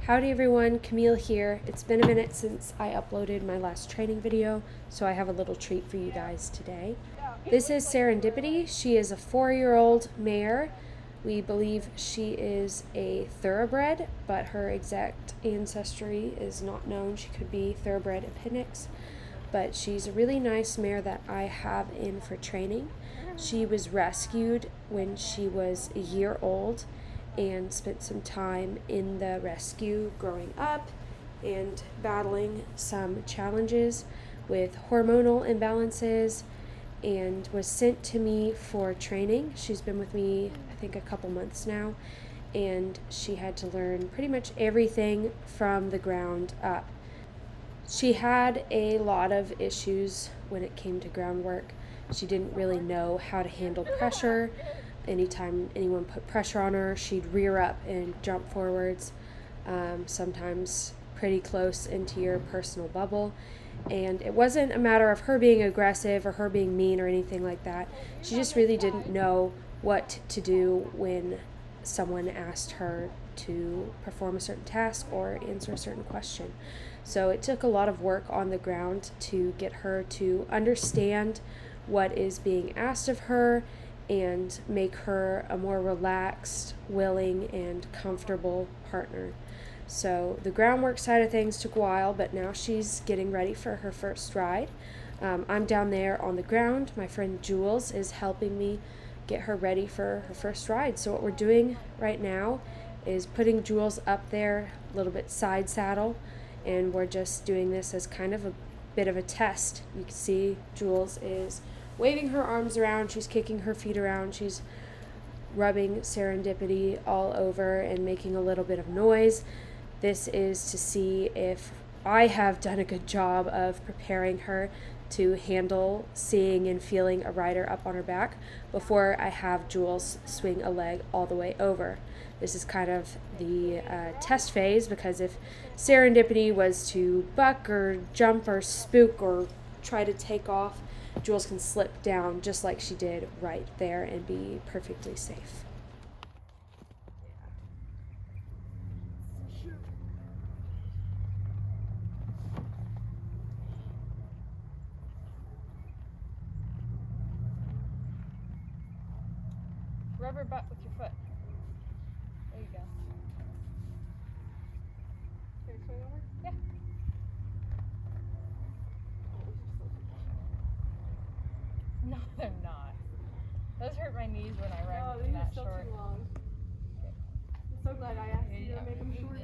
Howdy everyone, Camille here. It's been a minute since I uploaded my last training video, so I have a little treat for you guys today. This is Serendipity. She is a 4-year-old mare. We believe she is a thoroughbred, but her exact ancestry is not known. She could be thoroughbred appendix, but she's a really nice mare that I have in for training. She was rescued when she was a year old and spent some time in the rescue growing up and battling some challenges with hormonal imbalances, and was sent to me for training. She's been with me, I think, a couple months now, and she had to learn pretty much everything from the ground up. She had a lot of issues when it came to groundwork. She didn't really know how to handle pressure. Anytime anyone put pressure on her, she'd rear up and jump forwards, sometimes pretty close into your personal bubble. And it wasn't a matter of her being aggressive or her being mean or anything like that. She just really didn't know what to do when someone asked her to perform a certain task or answer a certain question. So it took a lot of work on the ground to get her to understand what is being asked of her and make her a more relaxed, willing, and comfortable partner. So the groundwork side of things took a while, but now she's getting ready for her first ride. I'm down there on the ground. My friend Jules is helping me get her ready for her first ride. So what we're doing right now is putting Jules up there, a little bit side saddle, and we're just doing this as kind of a bit of a test. You can see Jules is waving her arms around, she's kicking her feet around, she's rubbing Serendipity all over and making a little bit of noise. This is to see if I have done a good job of preparing her to handle seeing and feeling a rider up on her back before I have Jules swing a leg all the way over. This is kind of the test phase, because if Serendipity was to buck or jump or spook or try to take off, Jules can slip down just like she did right there and be perfectly safe. Rub her butt with your foot. There you go. Can we swing over? Yeah. No, they're not. Those hurt my knees when I ride them that short. Too long. I'm so glad I asked you to make them shorter.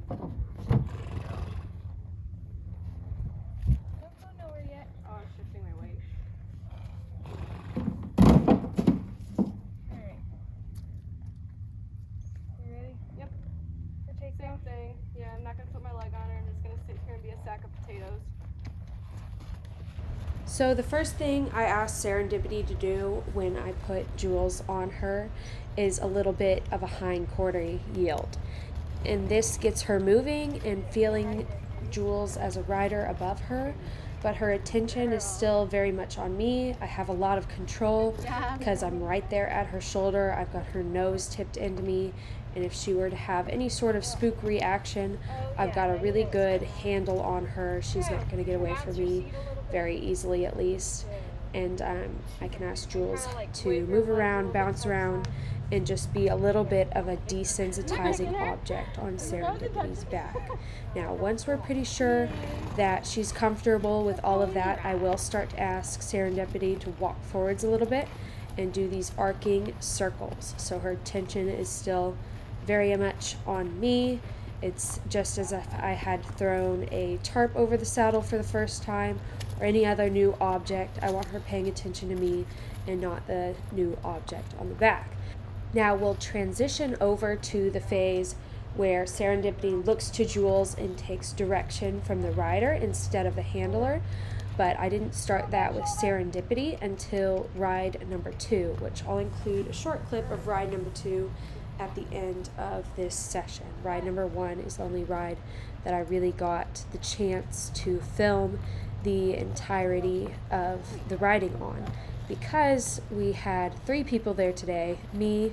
Don't go nowhere yet. Oh, I'm shifting my weight. Alright. You ready? Yep. For take Same thing. Yeah, I'm not going to put my leg on her. I'm just going to sit here and be a sack of potatoes. So the first thing I asked Serendipity to do when I put Jules on her is a little bit of a hind quarter yield. And this gets her moving and feeling Jules as a rider above her, but her attention is still very much on me. I have a lot of control because I'm right there at her shoulder. I've got her nose tipped into me, and if she were to have any sort of spook reaction, I've got a really good handle on her. She's not going to get away from me very easily, at least. And I can ask Jules to move around, bounce around, and just be a little bit of a desensitizing object on Serendipity's back. Now, once we're pretty sure that she's comfortable with all of that, I will start to ask Serendipity to walk forwards a little bit and do these arcing circles. So her attention is still very much on me. It's just as if I had thrown a tarp over the saddle for the first time or any other new object. I want her paying attention to me and not the new object on the back. Now we'll transition over to the phase where Serendipity looks to Jules and takes direction from the rider instead of the handler. But I didn't start that with Serendipity until ride number 2, which I'll include a short clip of ride number 2 at the end of this session. Ride number 1 is the only ride that I really got the chance to film the entirety of the riding on, because we had 3 people there today: me,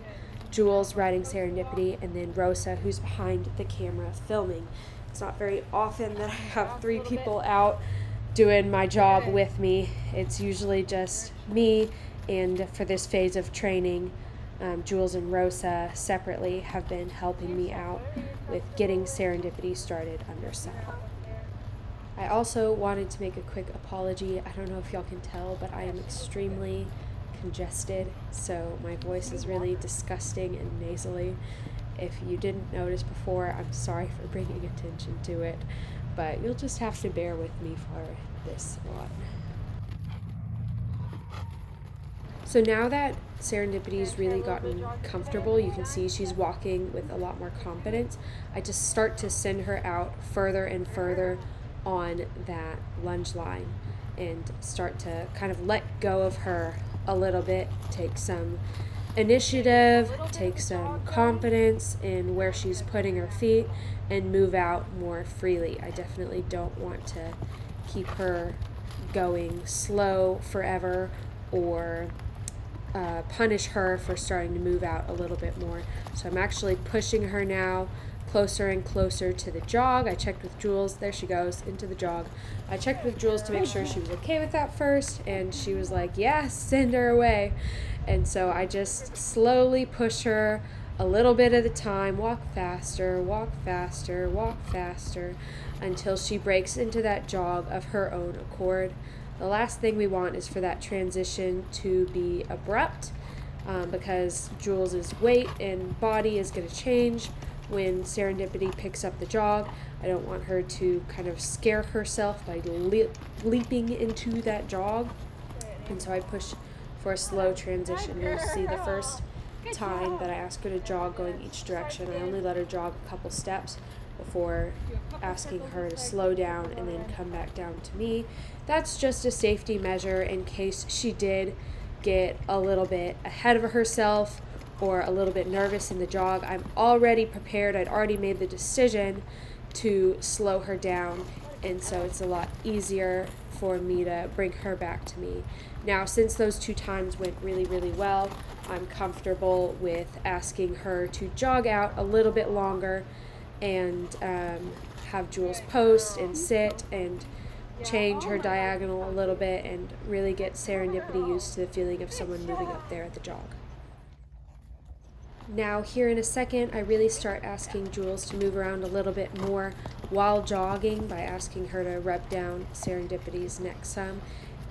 Jules riding Serendipity, and then Rosa, who's behind the camera filming. It's not very often that I have 3 people out doing my job with me. It's usually just me, and for this phase of training, Jules and Rosa separately have been helping me out with getting Serendipity started under saddle. I also wanted to make a quick apology. I don't know if y'all can tell, but I am extremely congested, so my voice is really disgusting and nasally. If you didn't notice before, I'm sorry for bringing attention to it, but you'll just have to bear with me for this one. So now that Serendipity's really gotten comfortable, you can see she's walking with a lot more confidence, I just start to send her out further and further on that lunge line and start to kind of let go of her a little bit, take some initiative, take some confidence in where she's putting her feet, and move out more freely. I definitely don't want to keep her going slow forever or punish her for starting to move out a little bit more. So I'm actually pushing her now closer and closer to the jog. I checked with Jules. There she goes, into the jog. I checked with Jules to make sure she was okay with that first, and she was like, yes, send her away. And so I just slowly push her a little bit at a time, walk faster, walk faster, walk faster, until she breaks into that jog of her own accord. The last thing we want is for that transition to be abrupt, because Jules's weight and body is going to change when Serendipity picks up the jog. I don't want her to kind of scare herself by leaping into that jog, and so I push for a slow transition. You'll see the first time that I ask her to jog going each direction, I only let her jog a couple steps before asking her to slow down and then come back down to me. That's just a safety measure in case she did get a little bit ahead of herself or a little bit nervous in the jog. I'm already prepared. I'd already made the decision to slow her down, and so it's a lot easier for me to bring her back to me. Now, since those 2 times went really, really well, I'm comfortable with asking her to jog out a little bit longer and have Jules post and sit and change her diagonal a little bit and really get Serendipity used to the feeling of someone moving up there at the jog. Now, here in a second, I really start asking Jules to move around a little bit more while jogging by asking her to rub down Serendipity's neck some.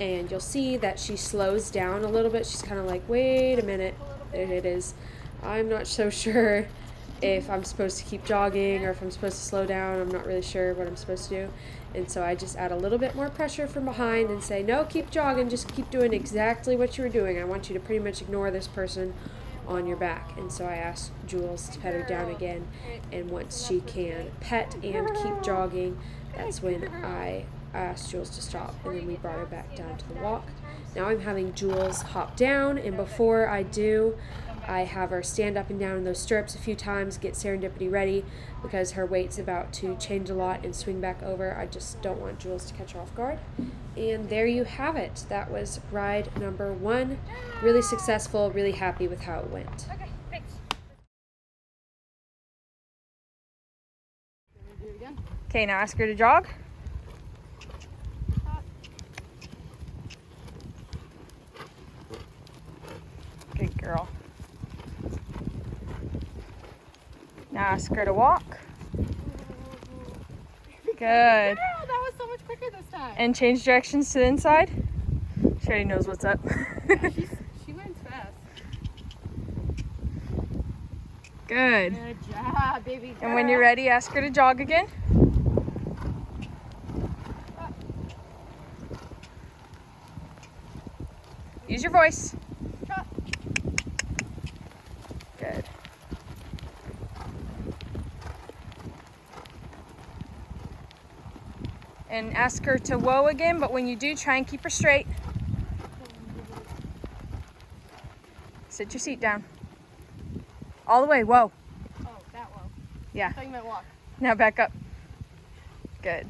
And you'll see that she slows down a little bit. She's kind of like, wait a minute, there it is. I'm not so sure if I'm supposed to keep jogging or if I'm supposed to slow down. I'm not really sure what I'm supposed to do. And so I just add a little bit more pressure from behind and say, no, keep jogging, just keep doing exactly what you were doing. I want you to pretty much ignore this person on your back. And so I asked Jules to pet her down again, and once she can pet and keep jogging, that's when I asked Jules to stop, and then we brought her back down to the walk. Now I'm having Jules hop down, and before I do, I have her stand up and down in those stirrups a few times, get Serendipity ready, because her weight's about to change a lot and swing back over. I just don't want Jules to catch her off guard. And there you have it. That was ride number 1. Really successful, really happy with how it went. Okay, thanks. Okay, now ask her to jog. Good girl. Now ask her to walk. Good. Girl, that was so much quicker this time. And change directions to the inside. She already knows what's up. She went fast. Good. Good job, baby girl. And when you're ready, ask her to jog again. Use your voice. Trot. Good. And ask her to whoa again, but when you do, try and keep her straight. Sit your seat down. All the way, whoa. Oh, that one. Yeah. I thought you meant walk. Now back up. Good.